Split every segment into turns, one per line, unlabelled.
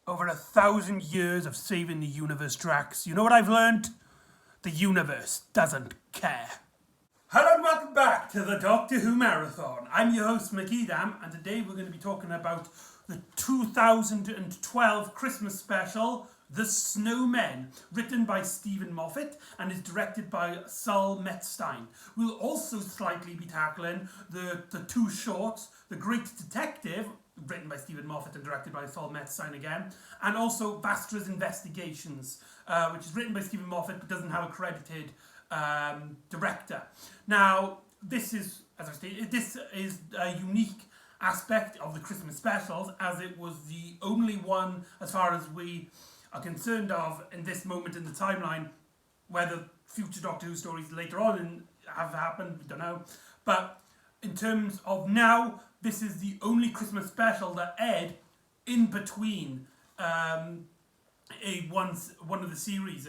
Over 1,000 years of saving the universe, Drax. You know what I've learned? The universe doesn't care. Hello and welcome back to the Doctor Who Marathon. I'm your host, McEdam, and today we're going to be talking about the 2012 Christmas special, The Snowmen, written by Stephen Moffat and is directed by Saul Metzstein. We'll also slightly be tackling the two shorts, The Great Detective, written by Stephen Moffat and directed by Saul Metzstein again, and also Vastra's Investigations, which is written by Stephen Moffat but doesn't have a credited director. Now, this is, as I stated, this is a unique aspect of the Christmas specials, as it was the only one, as far as we are concerned of in this moment in the timeline. Whether future Doctor Who stories later on have happened, we don't know. But in terms of now, this is the only Christmas special that aired in between one of the series,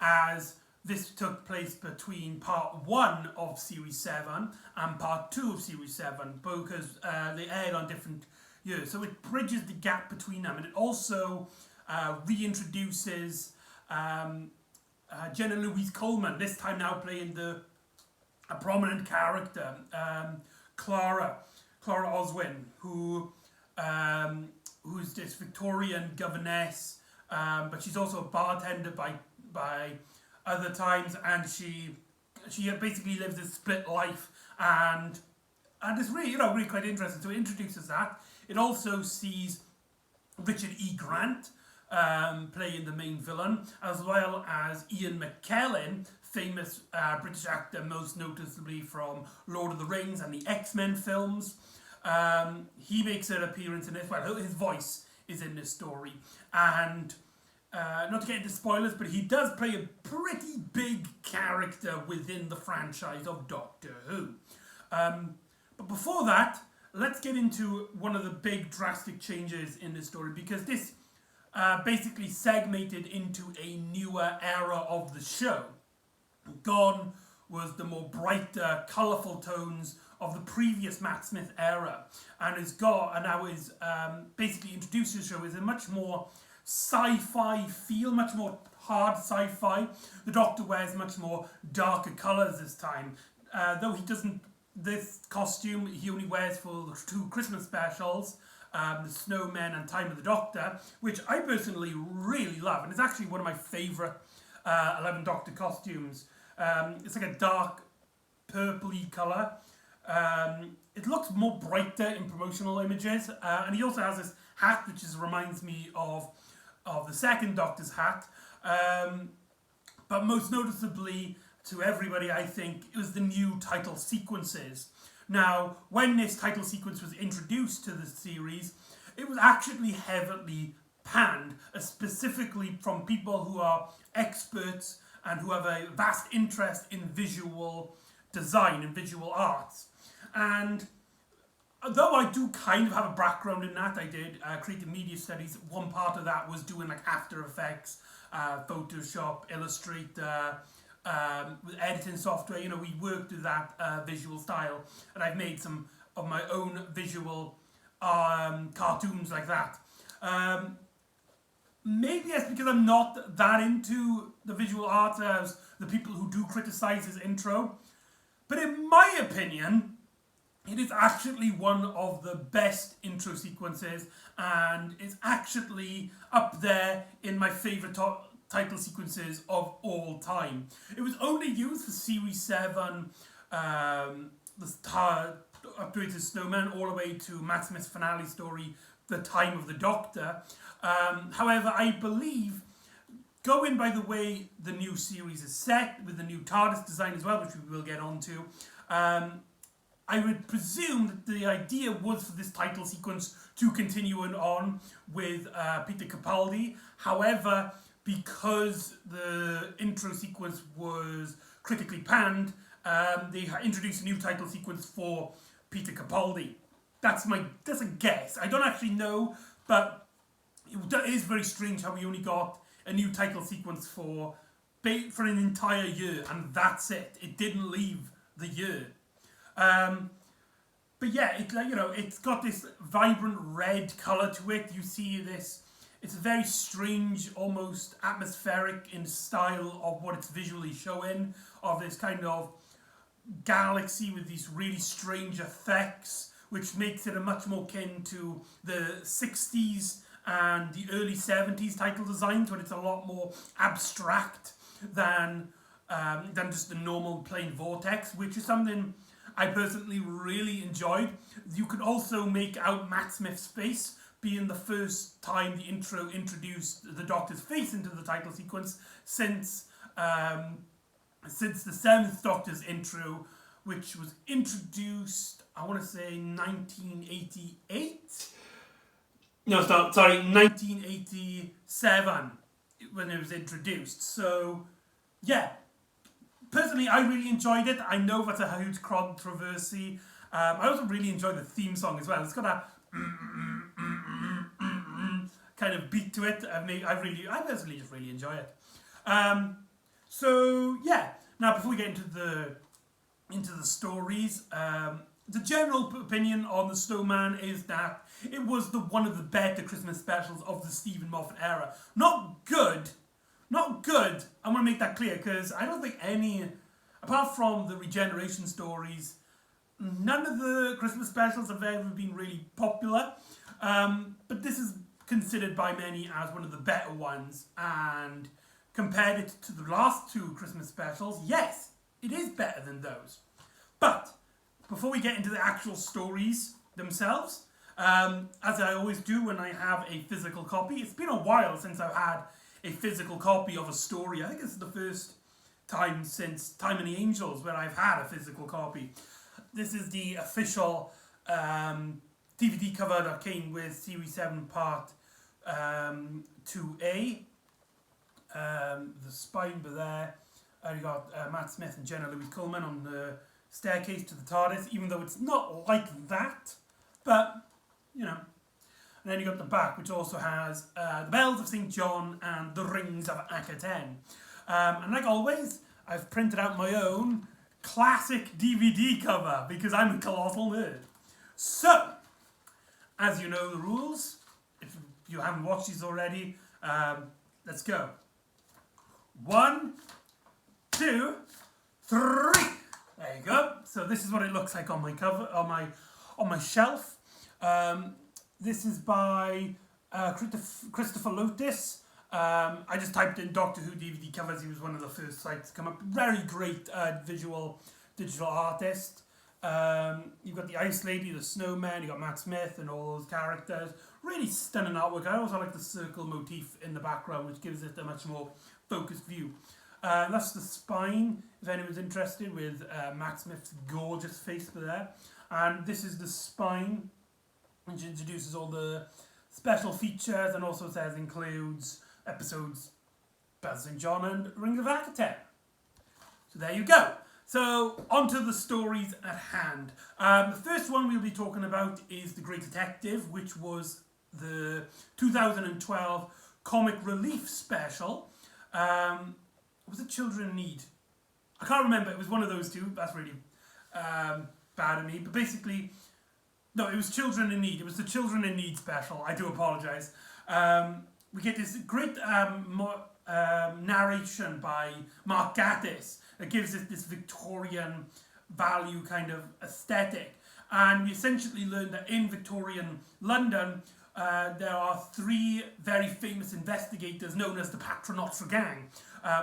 as this took place between part 1 of Series 7 and part 2 of Series 7, because they aired on different years. So it bridges the gap between them, and it also reintroduces Jenna Louise Coleman, this time now playing a prominent character, Clara Oswin, who's this Victorian governess, but she's also a bartender by other times, and she basically lives this split life, and it's really really quite interesting. So it introduces that. It also sees Richard E. Grant playing the main villain, as well as Ian McKellen, famous British actor, most noticeably from Lord of the Rings and the X-Men films. He makes an appearance in this. Well, his voice is in this story, and not to get into spoilers, but he does play a pretty big character within the franchise of Doctor Who. But before that, let's get into one of the big drastic changes in this story, because this basically segmented into a newer era of the show. Gone was the more brighter, colourful tones of the previous Matt Smith era, and now is basically introduced to the show as a much more sci-fi feel, much more hard sci-fi. The Doctor wears much more darker colours this time, though he doesn't. This costume he only wears for the two Christmas specials, the Snowmen and Time of the Doctor, which I personally really love, and it's actually one of my favourite 11 Doctor costumes. It's like a dark purpley colour. It looks more brighter in promotional images, and he also has this hat which reminds me of the second Doctor's hat, but most noticeably to everybody, I think, it was the new title sequences. Now, when this title sequence was introduced to the series, it was actually heavily panned, specifically from people who are experts and who have a vast interest in visual design and visual arts. And though I do kind of have a background in that, I did creative media studies. One part of that was doing like After Effects, Photoshop, Illustrator, with editing software. We worked with that visual style, and I've made some of my own visual cartoons like that. Maybe it's because I'm not that into the visual arts as the people who do criticise his intro, but in my opinion, it is actually one of the best intro sequences, and it's actually up there in my favourite title sequences of all time. It was only used for Series 7, upgrade to Snowman, all the way to Matt Smith's finale story, The Time of the Doctor. However, I believe, going by the way the new series is set, with the new TARDIS design as well, which we will get onto, I would presume that the idea was for this title sequence to continue on with Peter Capaldi. However, because the intro sequence was critically panned, they introduced a new title sequence for Peter Capaldi. That's a guess. I don't actually know, but it is very strange how we only got a new title sequence for an entire year, and that's it. It didn't leave the year. But yeah, it's got this vibrant red colour to it. You see this it's very strange, almost atmospheric in style of what it's visually showing, of this kind of galaxy with these really strange effects, which makes it a much more kin to the 60s and the early 70s title designs, when it's a lot more abstract than just the normal plain vortex, which is something I personally really enjoyed. You could also make out Matt Smith's face, being the first time the intro introduced the Doctor's face into the title sequence since the 7th Doctor's intro, which was introduced, I want to say 1988? No, sorry, 1987 when it was introduced. So, yeah. Personally, I really enjoyed it. I know that's a huge controversy. I also really enjoyed the theme song as well. It's got a kind of beat to it. I personally just really enjoy it. So yeah. Now, before we get into the stories, the general opinion on the Snowman is that it was one of the better Christmas specials of the Stephen Moffat era. Not good. I'm going to make that clear, because I don't think any, apart from the regeneration stories, none of the Christmas specials have ever been really popular. But this is considered by many as one of the better ones, and compared it to the last two Christmas specials, yes, it is better than those. But before we get into the actual stories themselves, as I always do when I have a physical copy, it's been a while since I've had a physical copy of a story. I think this is the first time since Time and the Angels where I've had a physical copy. This is the official DVD cover that came with Series 7 Part 2A. The spine there. You got Matt Smith and Jenna Louise Coleman on the staircase to the TARDIS, even though it's not like that. But, you know. And then you got the back, which also has the Bells of St. John and the Rings of Akaten. And like always, I've printed out my own classic DVD cover, because I'm a colossal nerd. So, as you know the rules, if you haven't watched these already, let's go. 1, 2, 3. There you go. So this is what it looks like on my cover, on my shelf. This is by Christopher Lotus. I just typed in Doctor Who DVD covers. He was one of the first sites to come up. Very great visual digital artist. You've got the Ice Lady, the Snowmen, you've got Matt Smith and all those characters. Really stunning artwork. I also like the circle motif in the background, which gives it a much more focused view. That's the spine, if anyone's interested, with Matt Smith's gorgeous face there. And this is the spine, which introduces all the special features and also says includes episodes Bells of St. John and Rings of Akaten. So there you go. So on to the stories at hand. The first one we'll be talking about is The Great Detective, which was the 2012 comic relief special. Was it Children in Need? I can't remember. It was one of those two. That's really bad of me. But basically, no, it was Children in Need. It was the Children in Need special. I do apologise. We get this great narration by Mark Gatiss that gives us this Victorian value kind of aesthetic. And we essentially learn that in Victorian London, there are 3 very famous investigators known as the Paternoster Gang,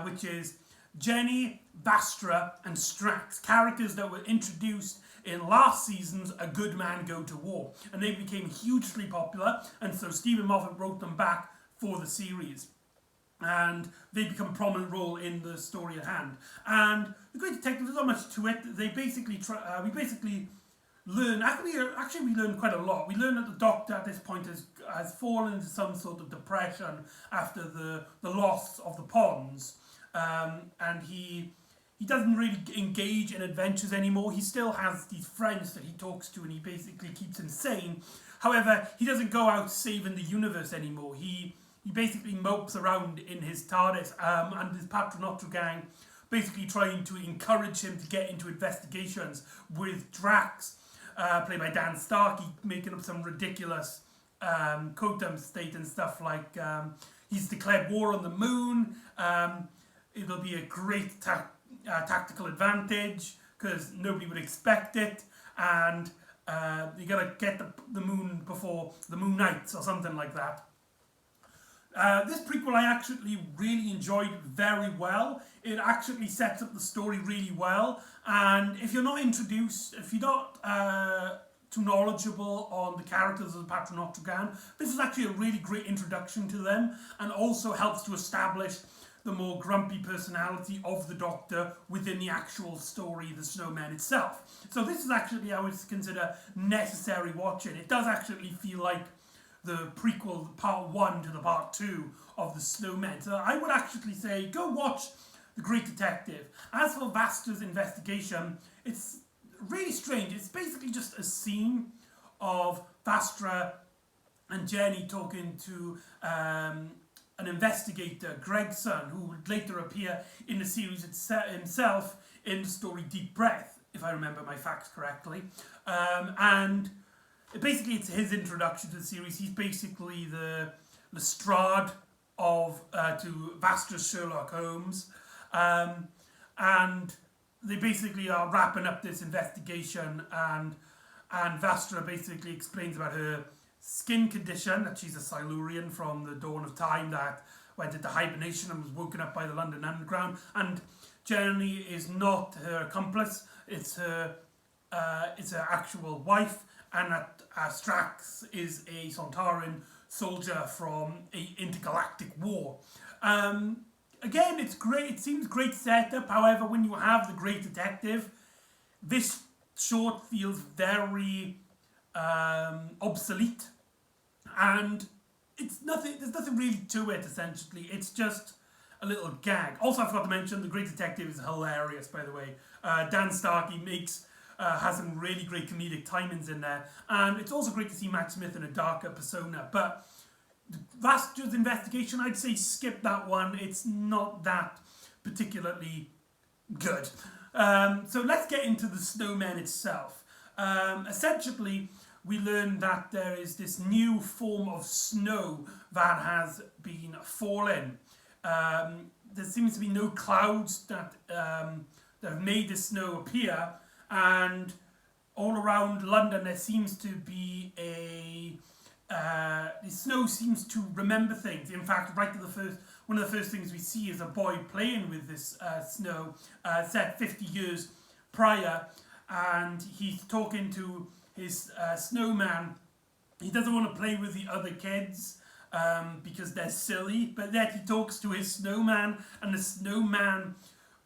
which is Jenny, Vastra and Strax, characters that were introduced in last season's A Good Man Go to War, and they became hugely popular, and so Stephen Moffat wrote them back for the series, and they become a prominent role in the story at hand. And The Great Detective, there's not much to it. They basically we basically learn, actually we learn quite a lot. We learn that the Doctor at this point has fallen into some sort of depression after the loss of the ponds, and he doesn't really engage in adventures anymore. He still has these friends that he talks to and he basically keeps him sane. However, he doesn't go out saving the universe anymore. He basically mopes around in his TARDIS, and his Paternoster Gang basically trying to encourage him to get into investigations, with Drax, played by Dan Starkey, making up some ridiculous quotum state and stuff like he's declared war on the moon. It'll be a great tactical advantage because nobody would expect it, and you gotta get the moon before the moon nights or something like that. This prequel I actually really enjoyed very well. It actually sets up the story really well, and if you're not too knowledgeable on the characters of the Patronotrogan, this is actually a really great introduction to them, and also helps to establish the more grumpy personality of the Doctor within the actual story, the Snowmen itself. So this is actually, I would consider, necessary watching. It does actually feel like the prequel, part 1 to the part 2 of the Snowmen. So I would actually say, go watch The Great Detective. As for Vastra's investigation, it's really strange. It's basically just a scene of Vastra and Jenny talking to an investigator, Gregson, who would later appear in the series himself in the story Deep Breath, if I remember my facts correctly. And basically it's his introduction to the series. He's basically the Lestrade to Vastra's Sherlock Holmes. And they basically are wrapping up this investigation, and Vastra basically explains about her skin condition, that she's a Silurian from the dawn of time that went into hibernation and was woken up by the London Underground, and Jenny is not her accomplice, it's her actual wife, and that Strax is a Sontaran soldier from a intergalactic war. Again, it's great. It seems great setup. However, when you have The Great Detective, this short feels very obsolete, and it's nothing. There's nothing really to it. Essentially, it's just a little gag. Also, I forgot to mention The Great Detective is hilarious. By the way, Dan Starkey has some really great comedic timings in there, and it's also great to see Matt Smith in a darker persona. But Vastra's investigation, I'd say skip that one. It's not that particularly good. So let's get into the Snowmen itself. Essentially, we learn that there is this new form of snow that has been falling. There seems to be no clouds that have made the snow appear, and all around London there seems to be the snow seems to remember things. In fact, one of the first things we see is a boy playing with this snow set 50 years prior, and he's talking to his snowman. He doesn't want to play with the other kids because they're silly, but yet he talks to his snowman, and the snowman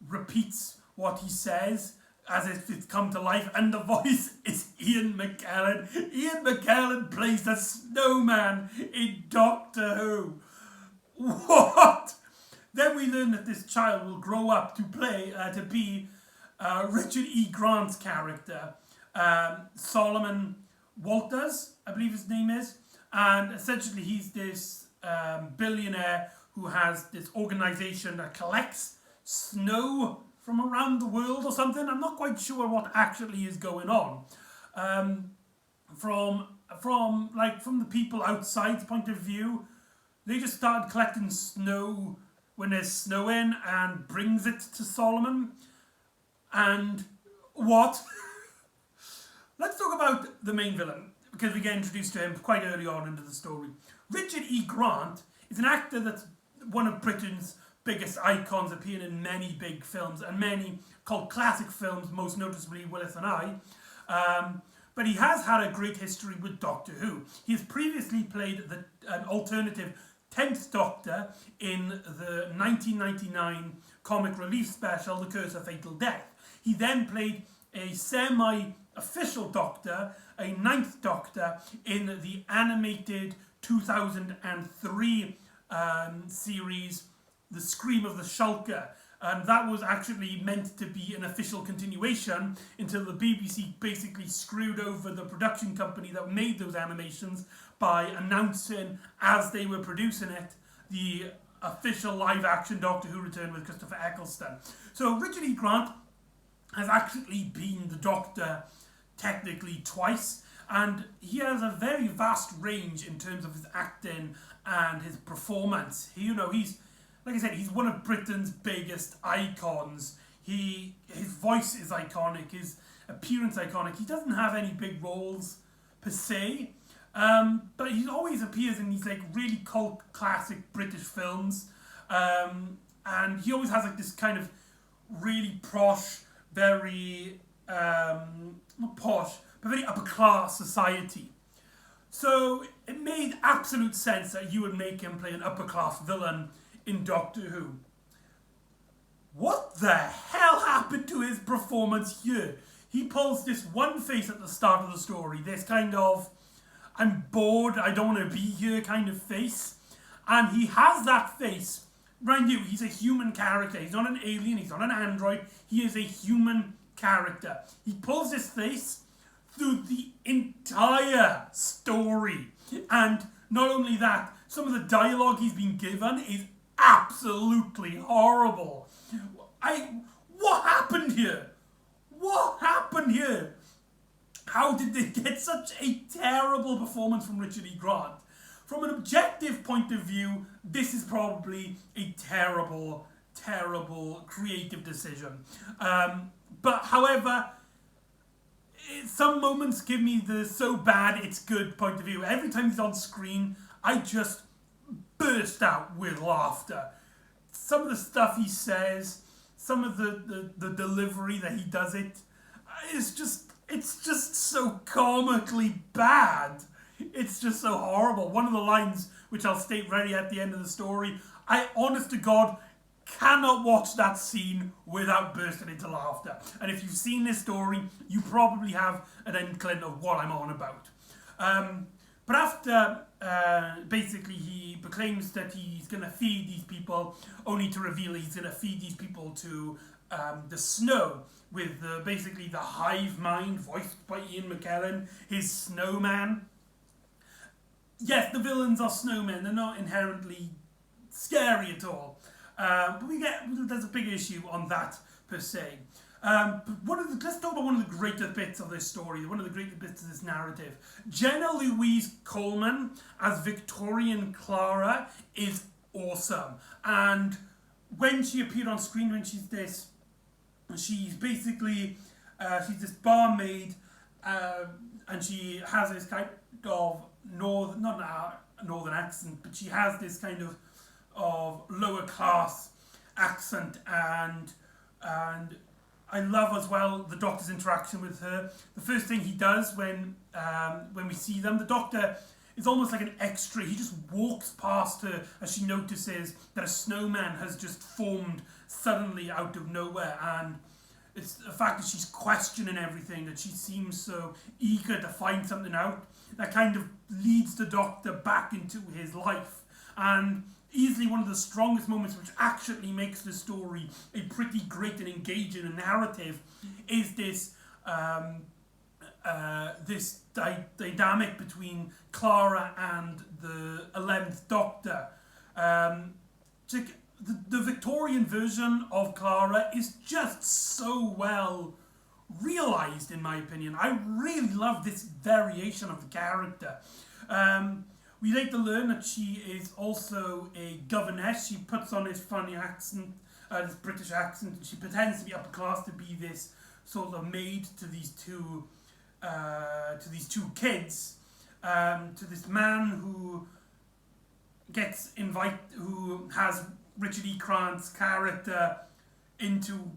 repeats what he says as if it's come to life, and the voice is Ian McKellen. Ian McKellen plays the Snowman in Doctor Who. What? Then we learn that this child will grow up to be Richard E. Grant's character, Solomon Walters, I believe his name is, and essentially he's this billionaire who has this organisation that collects snow from around the world or something. I'm not quite sure what actually is going on. From the people outside's point of view, they just started collecting snow when there's snowing and brings it to Solomon. And what? Let's talk about the main villain, because we get introduced to him quite early on into the story. Richard E. Grant is an actor that's one of Britain's biggest icons, appearing in many big films and many cult classic films, most noticeably Willis and I. But he has had a great history with Doctor Who. He has previously played an alternative 10th Doctor in the 1999 comic relief special, The Curse of Fatal Death. He then played a semi-official Doctor, a 9th Doctor, in the animated 2003 series The Scream of the Shulker, and that was actually meant to be an official continuation until the BBC basically screwed over the production company that made those animations by announcing, as they were producing it, the official live-action Doctor Who return with Christopher Eccleston. So Richard E. Grant has actually been the Doctor technically twice. And he has a very vast range in terms of his acting and his performance. He's, like I said, he's one of Britain's biggest icons. His voice is iconic, his appearance iconic. He doesn't have any big roles per se, but he always appears in these like really cult classic British films, and he always has like this kind of really posh, very not posh, but very upper class society. So it made absolute sense that you would make him play an upper class villain in Doctor Who. What the hell happened to his performance here? He pulls this one face at the start of the story, this kind of, I'm bored, I don't want to be here kind of face. And he has that face, mind you, he's a human character. He's not an alien, he's not an android, he is a human character. He pulls this face through the entire story. And not only that, some of the dialogue he's been given is absolutely horrible. What happened here? What happened here? How did they get such a terrible performance from Richard E. Grant? From an objective point of view, this is probably a terrible, terrible creative decision. But however, some moments give me the so bad it's good point of view. Every time he's on screen, I just burst out with laughter. Some of the stuff he says, some of the delivery that he does it's just so comically bad. It's just so horrible. One of the lines, which I'll state ready at the end of the story, I honest to God cannot watch that scene without bursting into laughter. And if you've seen this story, you probably have an inkling of what I'm on about. But after basically he proclaims that he's going to feed these people, only to reveal he's going to feed these people to the snow, with basically the hive mind voiced by Ian McEdam, his Snowman. Yes, the villains are snowmen. They're not inherently scary at all. But there's a big issue on that per se. But let's talk about one of the greater bits of this story, one of the greater bits of this narrative. Jenna Louise Coleman as Victorian Clara is awesome. And when she appeared on screen, when she's basically, she's this barmaid, and she has this kind of not northern accent, but she has this kind of lower class accent, and I love as well the Doctor's interaction with her. The first thing he does when we see them, the Doctor is almost like an extra. He just walks past her as she notices that a snowman has just formed suddenly out of nowhere, and it's the fact that she's questioning everything, that she seems so eager to find something out, that kind of leads the Doctor back into his life. And easily one of the strongest moments, which actually makes the story a pretty great and engaging narrative, is this this dynamic between Clara and the 11th Doctor. The Victorian version of Clara is just so well realised, in my opinion. I really love this variation of the character. We later learn that she is also a governess. She puts on this funny accent, this British accent, and she pretends to be upper class, to be this sort of maid to these two kids, to this man who who has Richard E. Grant's character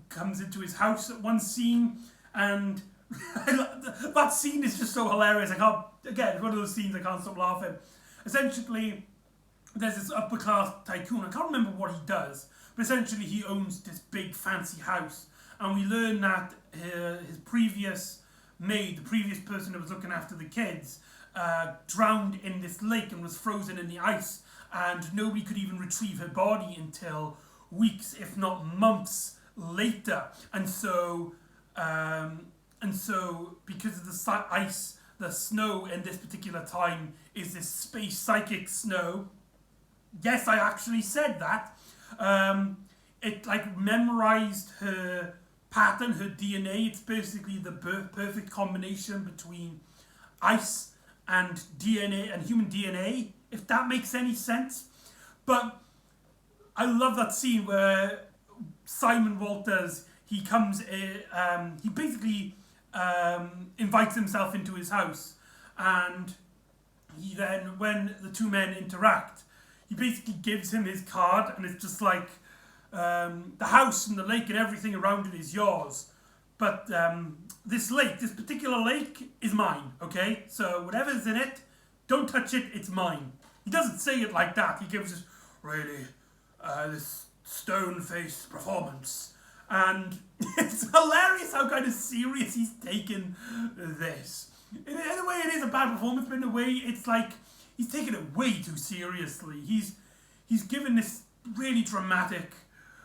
comes into his house at one scene, and that scene is just so hilarious. It's one of those scenes I can't stop laughing. Essentially, there's this upper class tycoon. I can't remember what he does, but essentially he owns this big fancy house, and we learn that his previous maid, the previous person who was looking after the kids, drowned in this lake and was frozen in the ice, and nobody could even retrieve her body until weeks, if not months later. And so because of the ice, the snow in this particular time is this space psychic snow. Yes, I actually said that. It memorized her pattern, her DNA. It's basically the perfect combination between ice and DNA and human DNA, if that makes any sense. But I love that scene where Simon Walters, he comes, he basically invites himself into his house, and he then, when the two men interact, he basically gives him his card, and it's just like, the house and the lake and everything around it is yours, but this lake, this particular lake, is mine, okay? So whatever's in it, don't touch it, it's mine. He doesn't say it like that. He gives this really, this stone-faced performance. And it's hilarious how kind of serious he's taken this. In a way, it is a bad performance, but in a way, it's like he's taken it way too seriously. He's given this really dramatic.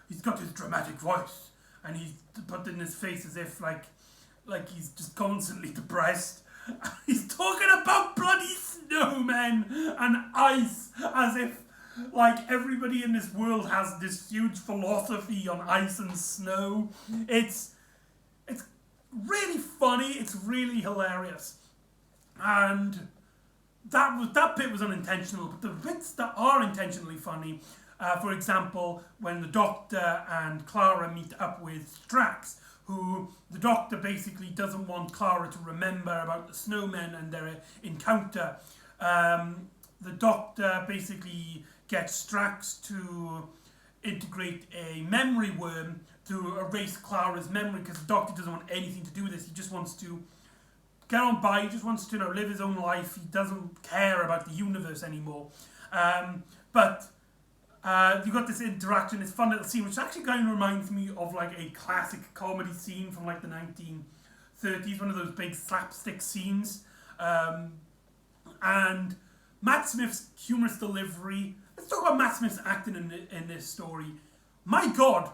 He's got this dramatic voice, and he's put in his face as if like he's just constantly depressed. He's talking about bloody snowmen and ice, as if like everybody in this world has this huge philosophy on ice and snow. It's really funny. It's really hilarious, and that bit was unintentional. But the bits that are intentionally funny, for example, when the Doctor and Clara meet up with Strax, who the Doctor basically doesn't want Clara to remember about the snowmen and their encounter. The Doctor basically gets Strax to integrate a memory worm to erase Clara's memory, because the Doctor doesn't want anything to do with this. He just wants to get on by, he just wants to live his own life. He doesn't care about the universe anymore. But you've got this interaction, this fun little scene, which actually kind of reminds me of like a classic comedy scene from like the 1930s, one of those big slapstick scenes. And Matt Smith's humorous delivery. Let's talk about Matt Smith's acting in this story. My God,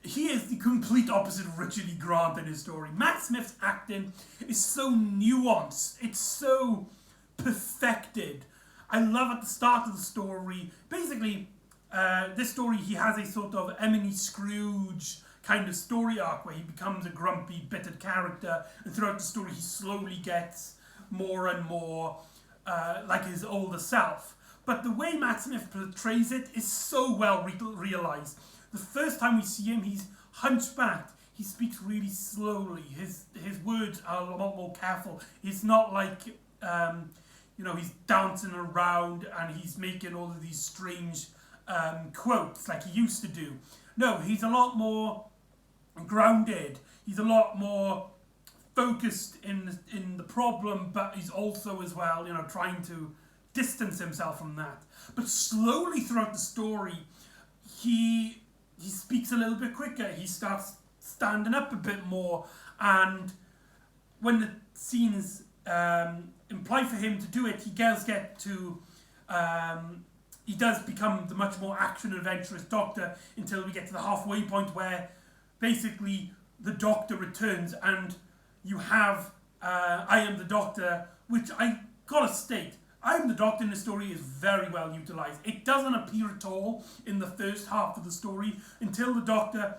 he is the complete opposite of Richard E. Grant in his story. Matt Smith's acting is so nuanced. It's so perfected. I love at the start of the story, basically, this story, he has a sort of Emily Scrooge kind of story arc where he becomes a grumpy, bittered character, and throughout the story he slowly gets more and more like his older self. But the way Matt Smith portrays it is so well realised. The first time we see him, he's hunchbacked. He speaks really slowly. His words are a lot more careful. It's not like, he's dancing around and he's making all of these strange quotes like he used to do. No, he's a lot more grounded. He's a lot more focused in the problem, but he's also as well, trying to distance himself from that. But slowly throughout the story, he speaks a little bit quicker. He starts standing up a bit more, and when the scenes imply for him to do it, he does get to. He does become the much more action adventurous Doctor until we get to the halfway point where basically the Doctor returns and you have I Am the Doctor, which I gotta state, I Am the Doctor in the story is very well utilised. It doesn't appear at all in the first half of the story until the Doctor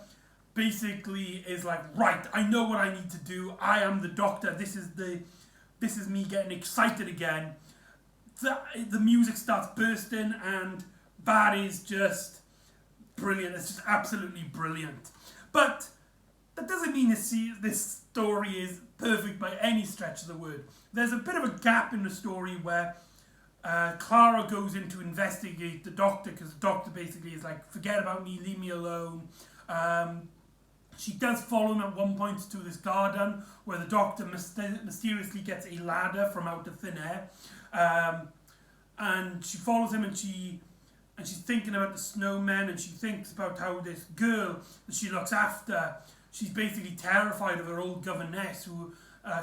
basically is like, right, I know what I need to do. I am the Doctor. This is me getting excited again. The music starts bursting, and that is just brilliant. It's just absolutely brilliant. But that doesn't mean this story is perfect by any stretch of the word. There's a bit of a gap in the story where Clara goes in to investigate the Doctor, because the Doctor basically is like, forget about me, leave me alone. She does follow him at one point to this garden where the Doctor mysteriously gets a ladder from out of thin air. And she follows him, and she's thinking about the snowmen, and she thinks about how this girl that she looks after, she's basically terrified of her old governess, who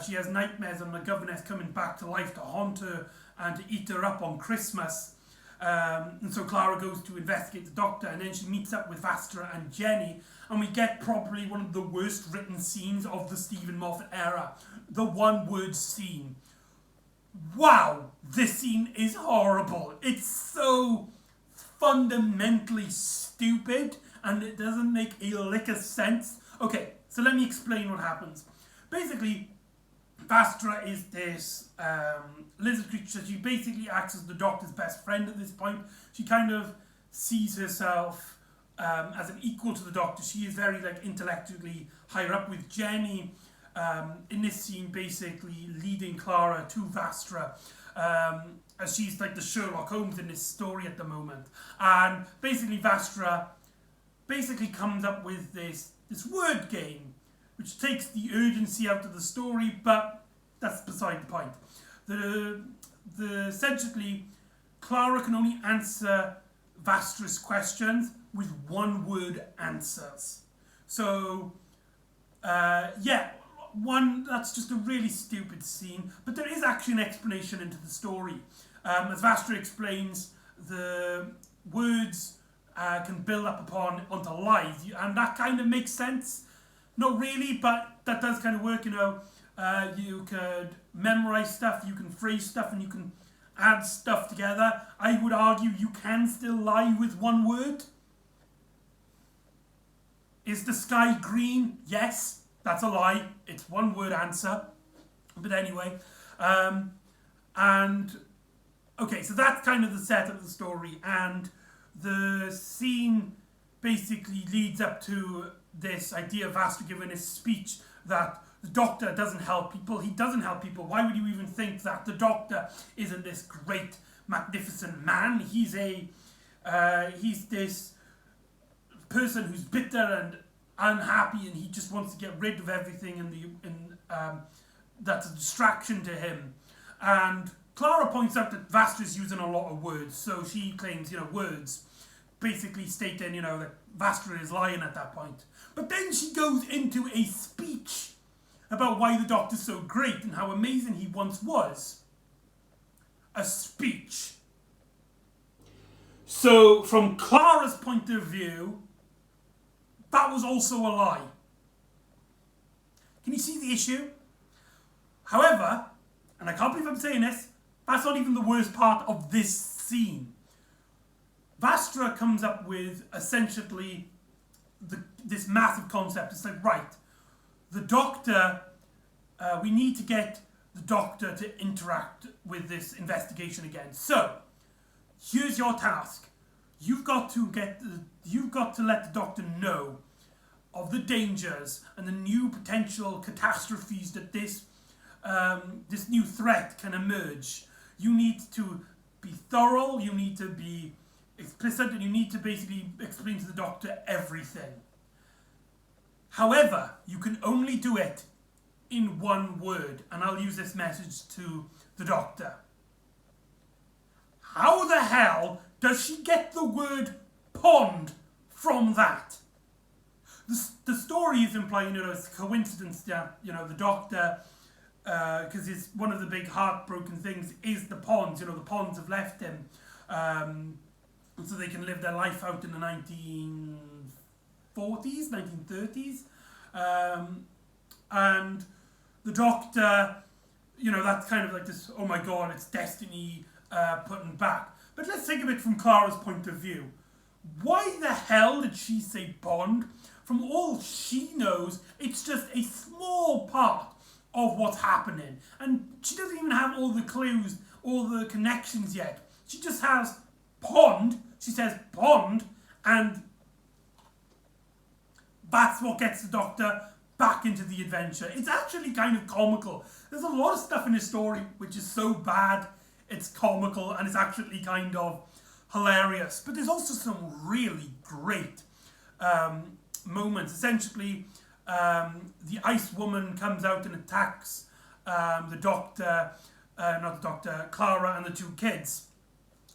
she has nightmares on the governess coming back to life to haunt her and to eat her up on Christmas. And so Clara goes to investigate the Doctor, and then she meets up with Vastra and Jenny, and we get probably one of the worst written scenes of the Stephen Moffat era. The one-word scene. Wow, this scene is horrible. It's so fundamentally stupid, and it doesn't make a lick of sense. Okay, so let me explain what happens. Basically, Vastra is this lizard creature. She basically acts as the Doctor's best friend at this point. She kind of sees herself as an equal to the Doctor. She is very like intellectually higher up, with Jenny in this scene basically leading Clara to Vastra, as she's like the Sherlock Holmes in this story at the moment. And basically Vastra basically comes up with this word game, which takes the urgency out of the story, but that's beside the point. Essentially, Clara can only answer Vastra's questions with one-word answers. So, that's just a really stupid scene, but there is actually an explanation into the story. As Vastra explains, the words can build up onto lies, and that kind of makes sense. Not really, but that does kind of work, you know. You could memorize stuff, you can phrase stuff, and you can add stuff together. I would argue you can still lie with one word. Is the sky green? Yes, that's a lie. It's one word answer. But anyway, okay, so that's kind of the setup of the story, and the scene basically leads up to this idea of Vastra giving his speech that the Doctor doesn't help people. He doesn't help people. Why would you even think that? The Doctor isn't this great, magnificent man. He's this person who's bitter and unhappy, and he just wants to get rid of everything, and that's a distraction to him. And Clara points out that Vastra's using a lot of words, so she claims, words, basically stating, that Vastra is lying at that point. But then she goes into a speech about why the Doctor's so great and how amazing he once was. A speech. So, from Clara's point of view, that was also a lie. Can you see the issue? However, and I can't believe I'm saying this, that's not even the worst part of this scene. Vastra comes up with essentially this massive concept. It's like, right, the Doctor, we need to get the Doctor to interact with this investigation again. So, here's your task. You've got to let the Doctor know of the dangers and the new potential catastrophes that this new threat can emerge. You need to be thorough, you need to be explicit, and you need to basically explain to the Doctor everything. However, you can only do it in one word, and I'll use this message to the Doctor. How the hell does she get the word pond from that? The story is implying, it's a coincidence that, the Doctor, because it's one of the big heartbroken things is the ponds. The ponds have left him, so they can live their life out in the 1940s, 1930s. And the Doctor, that's kind of like this, oh my God, it's destiny putting back. But let's think of it from Clara's point of view. Why the hell did she say pond? From all she knows, it's just a small part of what's happening. And she doesn't even have all the clues, all the connections yet. She just has pond, she says pond, and that's what gets the Doctor back into the adventure. It's actually kind of comical. There's a lot of stuff in this story which is so bad, it's comical, and it's actually kind of hilarious. But there's also some really great moments. Essentially, the Ice Woman comes out and attacks the Doctor, Clara and the two kids.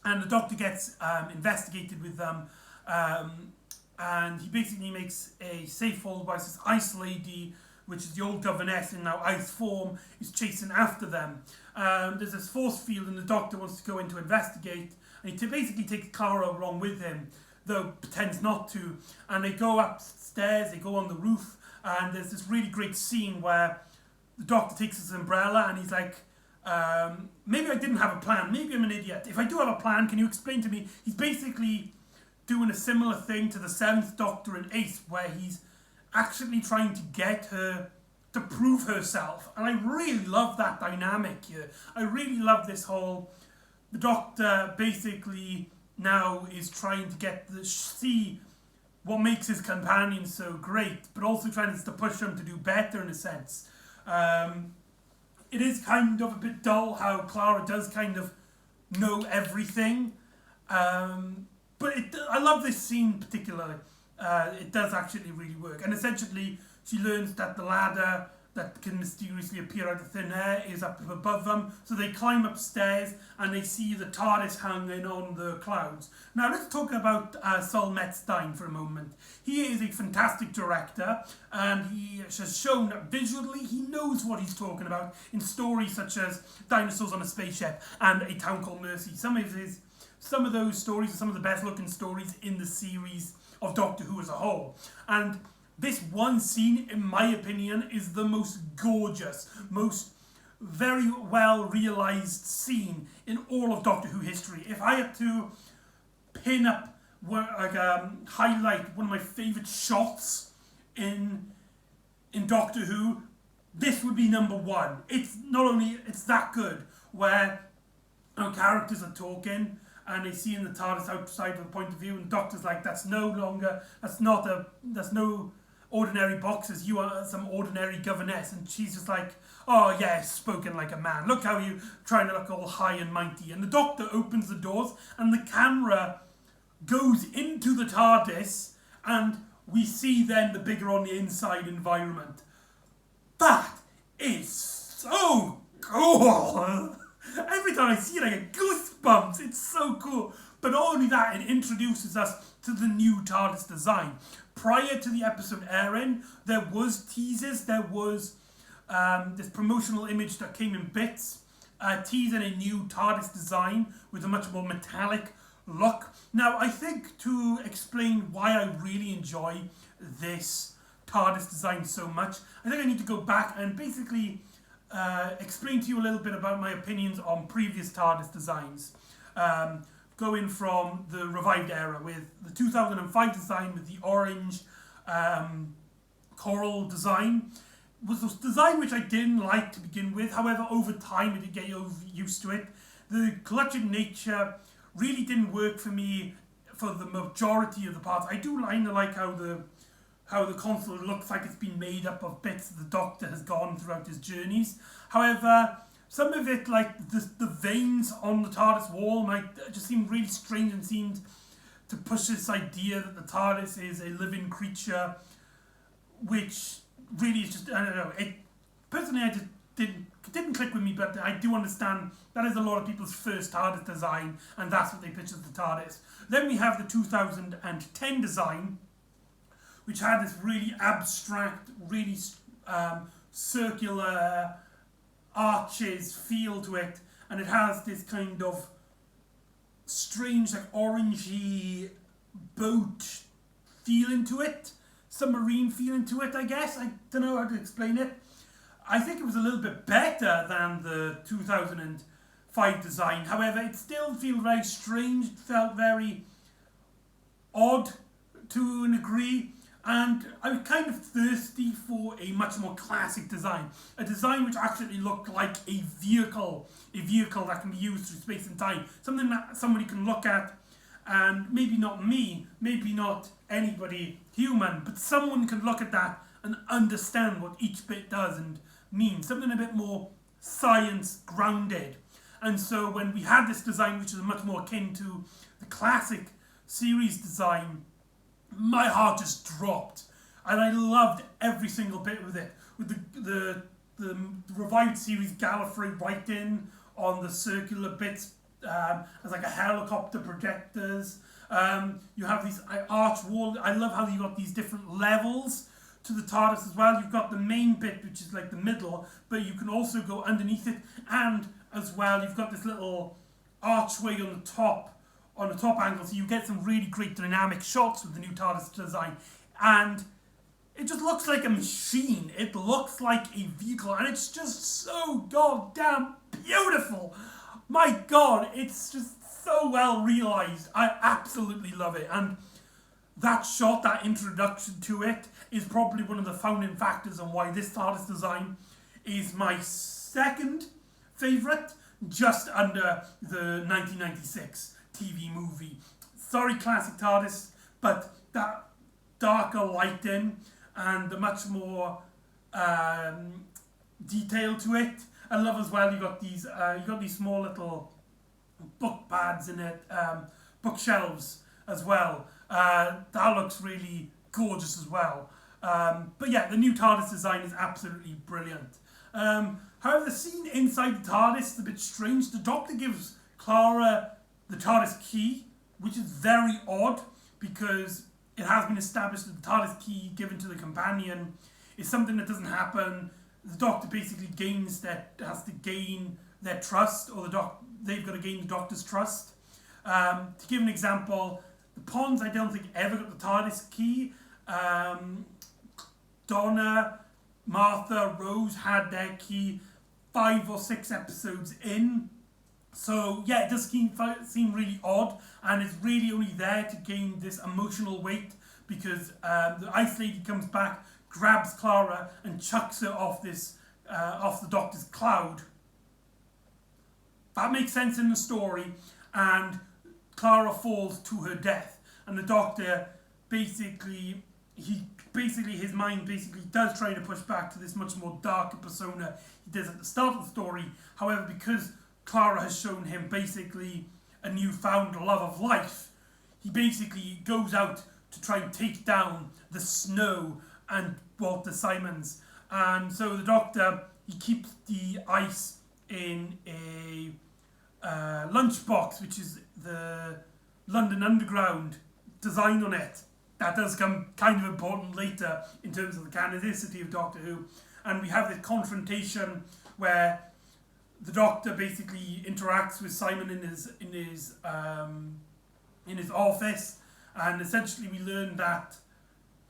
And the Doctor gets investigated with them, and he basically makes a safe hold by this Ice Lady, which is the old governess in now ice form, is chasing after them. There's this force field, and the Doctor wants to go in to investigate, and he basically takes Clara along with him, though pretends not to. And they go upstairs, they go on the roof, and there's this really great scene where the Doctor takes his umbrella and he's like, maybe I didn't have a plan, maybe I'm an idiot. If I do have a plan, can you explain to me? He's basically doing a similar thing to the 7th Doctor in Ace, where he's actually trying to get her to prove herself. And I really love that dynamic here. I really love this whole, the Doctor basically now is trying to see what makes his companion so great, but also trying to push him to do better in a sense. It is kind of a bit dull how Clara does kind of know everything. But I love this scene particularly. It does actually really work. And essentially, she learns that the ladder that can mysteriously appear out of thin air is up above them. So they climb upstairs and they see the TARDIS hanging on the clouds. Now let's talk about Saul Metzstein for a moment. He is a fantastic director, and he has shown that visually he knows what he's talking about in stories such as Dinosaurs on a Spaceship and A Town Called Mercy. Some of those stories are some of the best looking stories in the series of Doctor Who as a whole. And this one scene, in my opinion, is the most gorgeous, most very well realised scene in all of Doctor Who history. If I had to pin up, highlight one of my favourite shots in Doctor Who, this would be number one. It's that good, where our characters are talking and they see in the TARDIS outside of the point of view, and the Doctor's like, that's no ordinary boxes, you are some ordinary governess. And she's just like, oh yeah, spoken like a man. Look how you trying to look all high and mighty. And the Doctor opens the doors and the camera goes into the TARDIS, and we see then the bigger on the inside environment. That is so cool. Every time I see it, I get goosebumps. It's so cool. But not only that, it introduces us to the new TARDIS design. Prior to the episode airing, there was teasers. There was this promotional image that came in bits, teasing a new TARDIS design with a much more metallic look. Now, I think to explain why I really enjoy this TARDIS design so much, I think I need to go back and basically explain to you a little bit about my opinions on previous TARDIS designs. Going from the revived era with the 2005 design with the orange coral design. Was a design which I didn't like to begin with. However, over time I did get used to it. The collected nature really didn't work for me for the majority of the parts. I do kind of like how the console looks like it's been made up of bits that the Doctor has gone throughout his journeys. However, some of it, like the veins on the TARDIS wall, might just seem really strange and seemed to push this idea that the TARDIS is a living creature, which really is just, I don't know. Personally, I just didn't click with me, but I do understand that is a lot of people's first TARDIS design, and that's what they pitched as the TARDIS. Then we have the 2010 design, which had this really abstract, really circular arches feel to it, and it has this kind of strange, like orangey boat feeling to it, submarine feeling to it, I guess. I don't know how to explain it. I think it was a little bit better than the 2005 design. However, it still feels very strange. It felt very odd to a degree. And I was kind of thirsty for a much more classic design. A design which actually looked like a vehicle that can be used through space and time. Something that somebody can look at, and maybe not me, maybe not anybody human, but someone can look at that and understand what each bit does and means. Something a bit more science grounded. And so when we had this design, which is much more akin to the classic series design, my heart just dropped, and I loved every single bit with it. With the revived series Gallifrey writing on the circular bits as like a helicopter projectors. You have these arch wall. I love how you got these different levels to the TARDIS as well. You've got the main bit, which is like the middle, but you can also go underneath it, and as well you've got this little archway on the top angle, so you get some really great dynamic shots with the new TARDIS design. And it just looks like a machine. It looks like a vehicle, and it's just so goddamn beautiful. My God, it's just so well realised. I absolutely love it. And that shot, that introduction to it, is probably one of the founding factors on why this TARDIS design is my second favourite, just under the 1996 TV movie. Sorry, classic TARDIS, but that darker lighting and the much more detail to it. I love as well. You got these small little book pads in it, bookshelves as well. That looks really gorgeous as well. But yeah, the new TARDIS design is absolutely brilliant. However, the scene inside the TARDIS is a bit strange. The Doctor gives Clara the TARDIS key, which is very odd because it has been established that the TARDIS key given to the companion is something that doesn't happen. The Doctor basically has to gain their trust, or they've got to gain the Doctor's trust. To give an example, the Ponds, I don't think, ever got the TARDIS key. Donna, Martha, Rose had their key 5 or 6 episodes in. So yeah, it does seem really odd, and it's really only there to gain this emotional weight because the Ice Lady comes back, grabs Clara and chucks her off the Doctor's cloud. That makes sense in the story, and Clara falls to her death, and the Doctor his mind does try to push back to this much more darker persona he does at the start of the story. However, because Clara has shown him basically a newfound love of life, he basically goes out to try and take down the Snow and Walter Simons. And so the Doctor, he keeps the ice in a lunchbox, which is the London Underground design on it. That does come kind of important later in terms of the canonicity of Doctor Who. And we have this confrontation where the Doctor basically interacts with Simon in his office, and essentially we learn that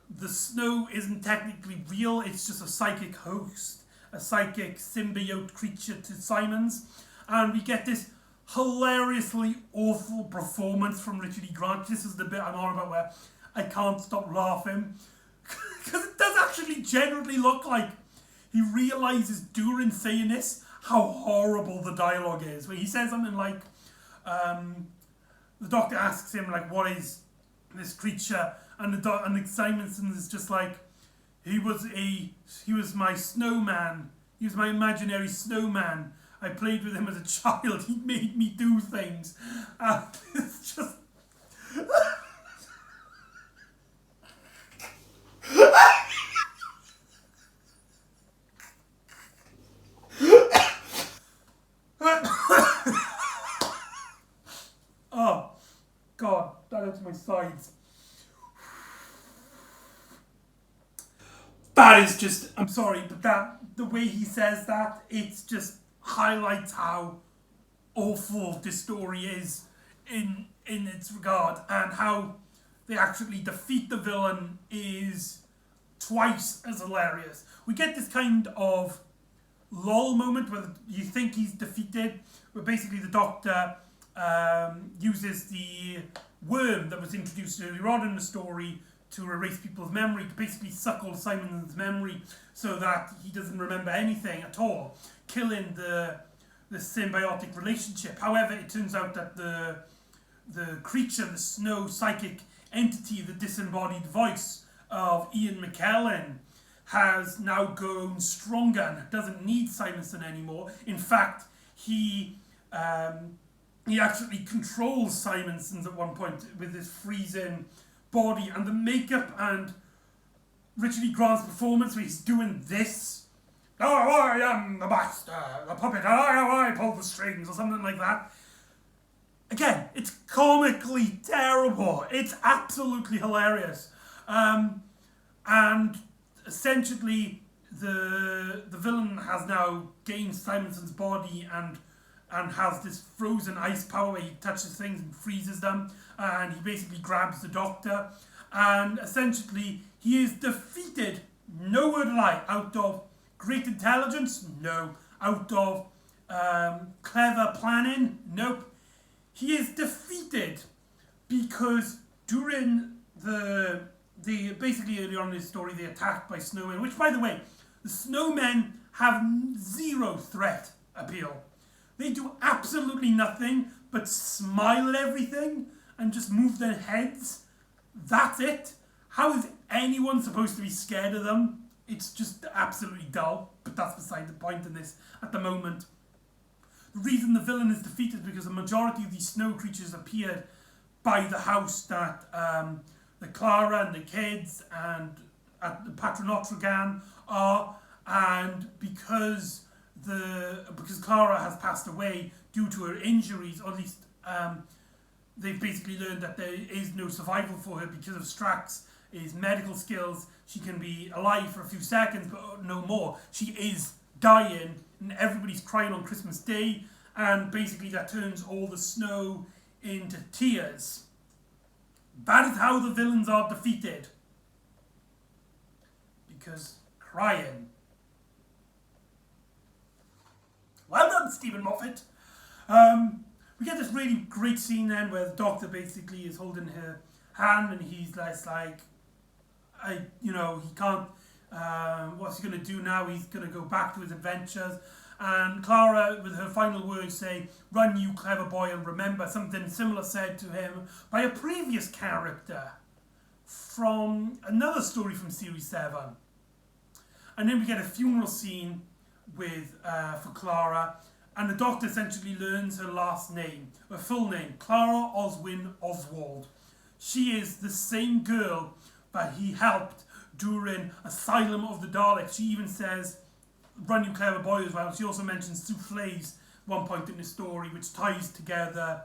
the Snow isn't technically real, it's just a psychic host, a psychic symbiote creature to Simon's. And we get this hilariously awful performance from Richard E. Grant. This is the bit I'm on about where I can't stop laughing. Because it does actually generally look like he realises during saying this how horrible the dialogue is. Where he says something like, the Doctor asks him, like, what is this creature? And Simonson is just like, he was my snowman. He was my imaginary snowman. I played with him as a child. He made me do things. And it's just... Oh, God, that hurts my sides. That is just, I'm sorry, but the way he says that, it's just highlights how awful this story is in its regard, and how they actually defeat the villain is twice as hilarious. We get this kind of lull moment where you think he's defeated, where basically the Doctor uses the worm that was introduced earlier on in the story to erase people's memory, to basically suck all Simon's memory so that he doesn't remember anything at all, killing the symbiotic relationship. However, it turns out that the creature, the Snow psychic entity, the disembodied voice of Ian McKellen, has now grown stronger and doesn't need Simonson anymore. In fact, he actually controls Simonson's at one point with his freezing body, and the makeup and Richard E. Grant's performance where he's doing this. Oh, I am the master, the puppet, I pull the strings, or something like that. Again, it's comically terrible. It's absolutely hilarious. And essentially, the villain has now gained Simonson's body and has this frozen ice power where he touches things and freezes them, and he basically grabs the Doctor, and essentially he is defeated, no word lie, out of great intelligence, no, out of clever planning, nope. He is defeated because during basically earlier on in the story they're attacked by snowmen, which, by the way, the snowmen have zero threat appeal. They do absolutely nothing but smile at everything and just move their heads. That's it. How is anyone supposed to be scared of them? It's just absolutely dull, but that's beside the point in this at the moment. The reason the villain is defeated is because the majority of these snow creatures appeared by the house that the Clara and the kids and at the Patronotragan are, and because Clara has passed away due to her injuries, or at least they've basically learned that there is no survival for her because of Strax's medical skills. She can be alive for a few seconds, but no more. She is dying, and everybody's crying on Christmas Day, and basically that turns all the snow into tears. That is how the villains are defeated. Because crying. Well done, Stephen Moffat. We get this really great scene then where the Doctor basically is holding her hand and he's like, he can't, what's he going to do now? He's going to go back to his adventures. And Clara, with her final words, say, "Run, you clever boy, and remember," something similar said to him by a previous character from another story from Series 7. And then we get a funeral scene for Clara, and the Doctor essentially learns her last name, her full name, Clara Oswin Oswald. She is the same girl that he helped during Asylum of the Daleks. She even says, "Run, you clever boy," as well. She also mentions souffles at one point in the story, which ties together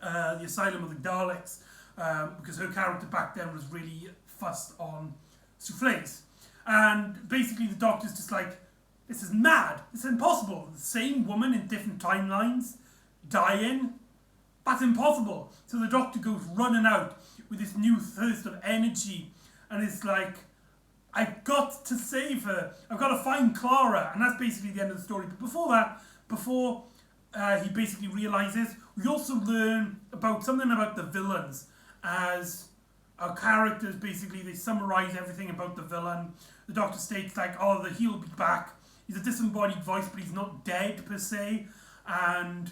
the Asylum of the Daleks, because her character back then was really fussed on souffles. And basically the Doctor's just like, this is mad, it's impossible. The same woman in different timelines, dying, that's impossible. So the Doctor goes running out with this new thirst of energy, and it's like, I've got to save her. I've got to find Clara. And that's basically the end of the story. But before he basically realises, we also learn about something about the villains. As our characters, basically, they summarise everything about the villain. The Doctor states like, he'll be back. He's a disembodied voice, but he's not dead per se. And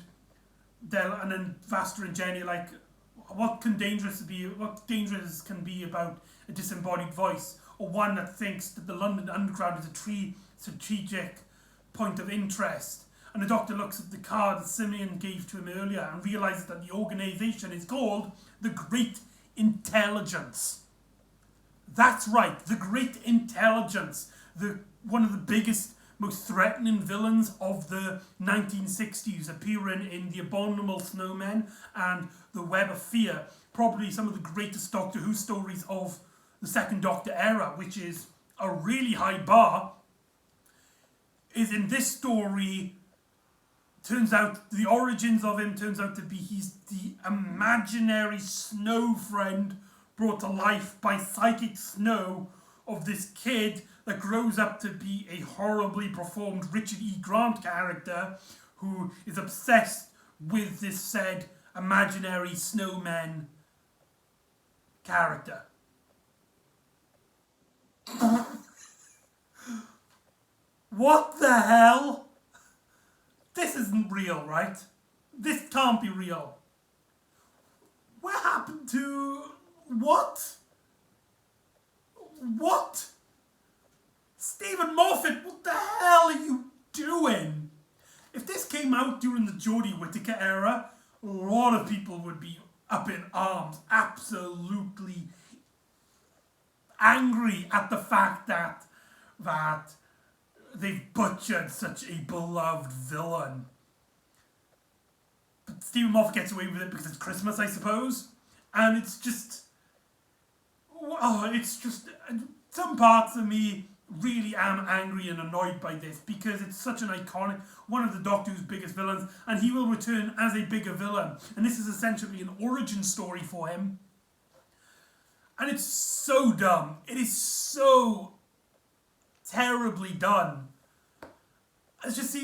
then Vastra and Jenny are like, what dangerous can be about a disembodied voice, or one that thinks that the London Underground is a strategic point of interest? And the Doctor looks at the card that Simeon gave to him earlier and realises that the organisation is called the Great Intelligence. That's right, the Great Intelligence, one of the biggest, most threatening villains of the 1960s, appearing in The Abominable Snowmen and The Web of Fear, probably some of the greatest Doctor Who stories of the Second Doctor era, which is a really high bar, is in this story, turns out, the origins of him turns out to be he's the imaginary snow friend brought to life by psychic snow of this kid that grows up to be a horribly performed Richard E. Grant character who is obsessed with this said imaginary snowman character. What the hell? This isn't real, right? This can't be real. What happened to... What? Stephen Moffat, what the hell are you doing? If this came out during the Jodie Whittaker era, a lot of people would be up in arms, absolutely angry at the fact that they've butchered such a beloved villain. But Stephen Moffat gets away with it because it's Christmas, I suppose. And it's just... some parts of me really am angry and annoyed by this because it's such an iconic, one of the Doctor Who's biggest villains, and he will return as a bigger villain. And this is essentially an origin story for him. And it's so dumb. It is so terribly done. It's just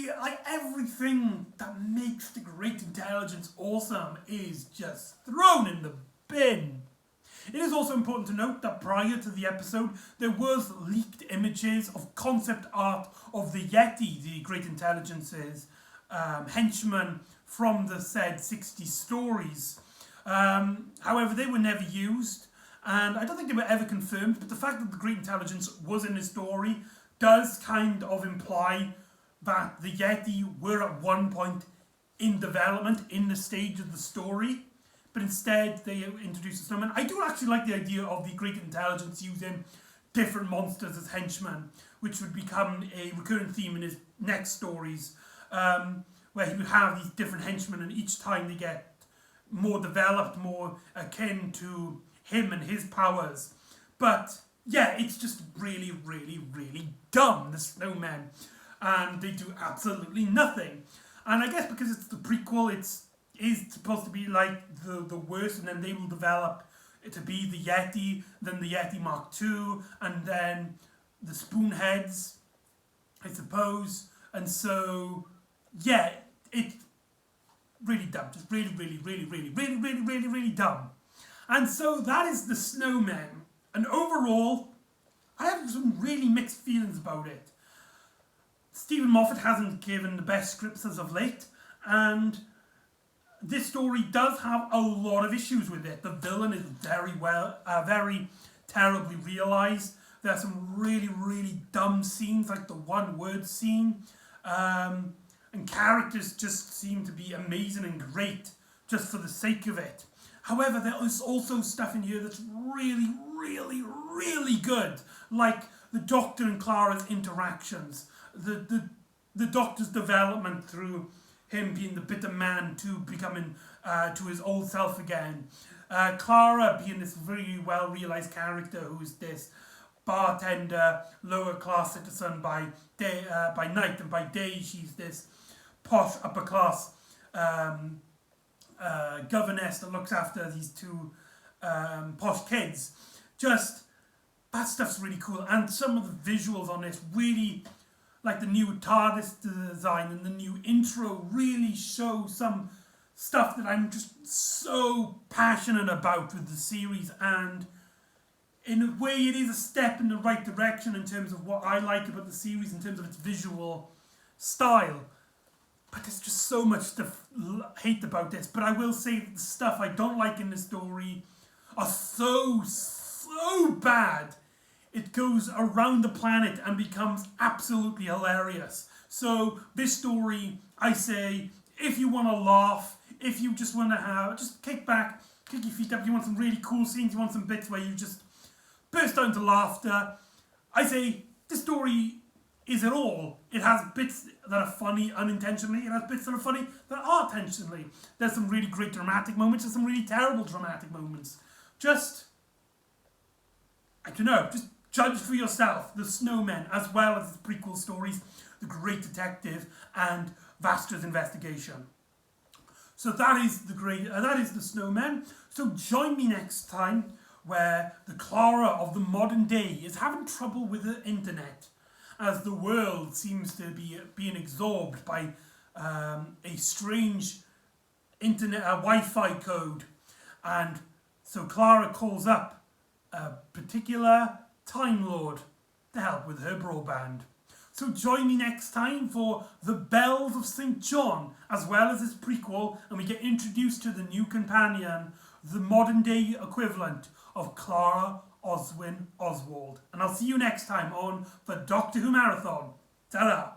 everything that makes the Great Intelligence awesome is just thrown in the bin. It is also important to note that prior to the episode, there was leaked images of concept art of the Yeti, the Great Intelligence's henchman from the said 60 stories. However, they were never used, and I don't think they were ever confirmed, but the fact that the Great Intelligence was in the story does kind of imply that the Yeti were at one point in development, in the stage of the story, but instead they introduced the Snowmen. I do actually like the idea of the Great Intelligence using different monsters as henchmen, which would become a recurring theme in his next stories, where he would have these different henchmen, and each time they get more developed, more akin to him and his powers. But yeah, it's just really, really, really dumb, the Snowmen, and they do absolutely nothing. And I guess because it's the prequel, it's supposed to be like the worst, and then they will develop it to be the Yeti, then the Yeti Mark II, and then the Spoonheads, I suppose. And so, yeah, it's really dumb. Just really, really, really, really, really, really, really, really dumb. And so that is the Snowmen. And overall, I have some really mixed feelings about it. Stephen Moffat hasn't given the best scripts as of late, and this story does have a lot of issues with it. The villain is very terribly realised. There are some really, really dumb scenes, like the one-word scene, and characters just seem to be amazing and great just for the sake of it. However, there is also stuff in here that's really, really, really good, like the Doctor and Clara's interactions. The Doctor's development through him being the bitter man to becoming to his old self again. Clara being this very well realised character who's this bartender, lower class citizen by night, and by day she's this posh upper class governess that looks after these two posh kids. Just that stuff's really cool, and some of the visuals on this really, like the new TARDIS design and the new intro, really show some stuff that I'm just so passionate about with the series, and in a way it is a step in the right direction in terms of what I like about the series in terms of its visual style. But there's just so much to hate about this. But I will say that the stuff I don't like in the story are so bad, it goes around the planet and becomes absolutely hilarious. So this story, I say, if you want to laugh, if you just want to just kick back, kick your feet up, you want some really cool scenes, you want some bits where you just burst out into laughter, I say this story is it all. It has bits that are funny unintentionally, it has bits that are funny that are intentionally. There's some really great dramatic moments, there's some really terrible dramatic moments. Just, I don't know, just judge for yourself. The Snowmen, as well as its prequel stories, The Great Detective and Vastra's Investigation. So that is the Snowmen. So join me next time, where the Clara of the modern day is having trouble with the internet, as the world seems to be being absorbed by a strange internet Wi-Fi code, and so Clara calls up a particular Time Lord to help with her broadband. So join me next time for The Bells of St. John, as well as its prequel, and we get introduced to the new companion, the modern day equivalent of Clara Oswin Oswald. And I'll see you next time on the Doctor Who Marathon. Ta-da!